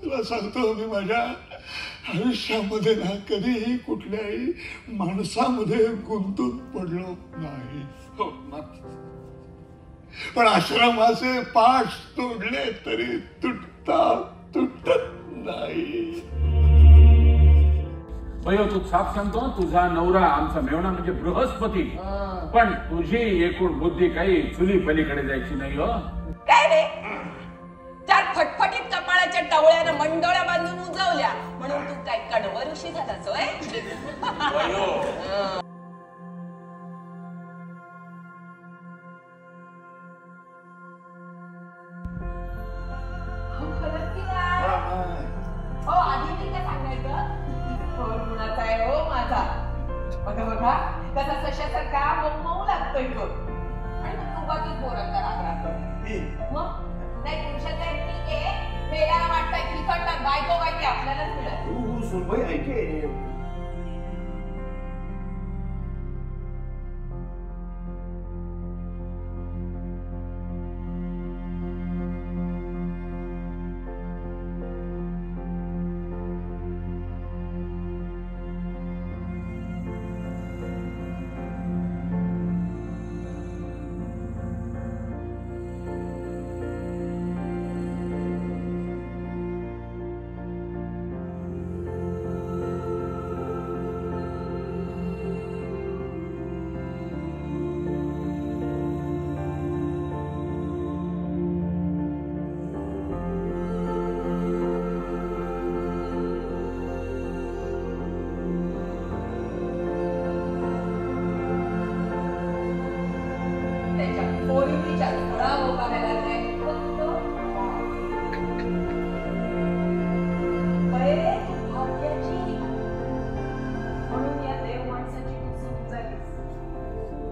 तुला सांगतो मी माझ्या आयुष्यामध्ये ना कधीही कुठल्याही माणसामध्ये गुंतून पडलो नाही. हो पण आश्रमाचे पाश तोडले तरी तुटत नाही. बयो तू साफ सांगतो तुझा नवरा आमचा मेवणा म्हणजे बृहस्पती, पण तुझी एकूण बुद्धी काही चुली पलीकडे जायची नाही. हो काय रे, चार फटफटीत कपाळाच्या टवळ्यानं मंडोळ्या बांधून उजवल्या म्हणून तू काय कडवर ऋषी झालास होय? हो आधी मी काय सांगायचं, थोर गुणाचा आहे हो माझा. बघा बघा कसा सशासारखा मऊ लागतोय तो. आणि मग उगाच बोरांचा राग राहतो. मग नाही पुरुषाचा ठीक आहे, वेळाला वाटतंय फिकटतात बायको बायकी आपल्यालाच मिळत. सुनबाई ऐके,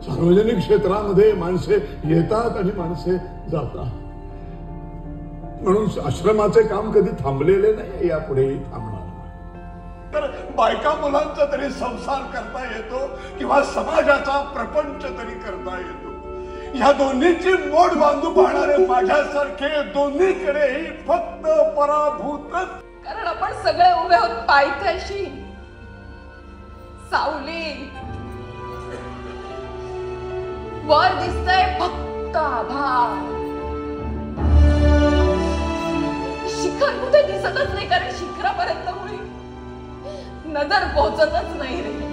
सार्वजनिक क्षेत्रामध्ये माणसे येतात आणि माणसे जातात, म्हणून आश्रमाचे काम कधी थांबलेले नाही, यापुढेही थांबणार नाही. तर बायका मुलांचा तरी संसार करता येतो किंवा समाजाचा प्रपंच तरी करता येतो. ह्या दोन्हीची मोड बांधू पाहणारे माझ्यासारखे दोन्हीकडेही फक्त पराभूतच. कारण आपण सगळे उभे आहोत पायथ्याशी. सावली वर दिसतंय फक्त आभाळ, शिखर कुठे दिसतच नाही, कारण शिखरापर्यंत मुळे नजर पोहोचतच नाही रे.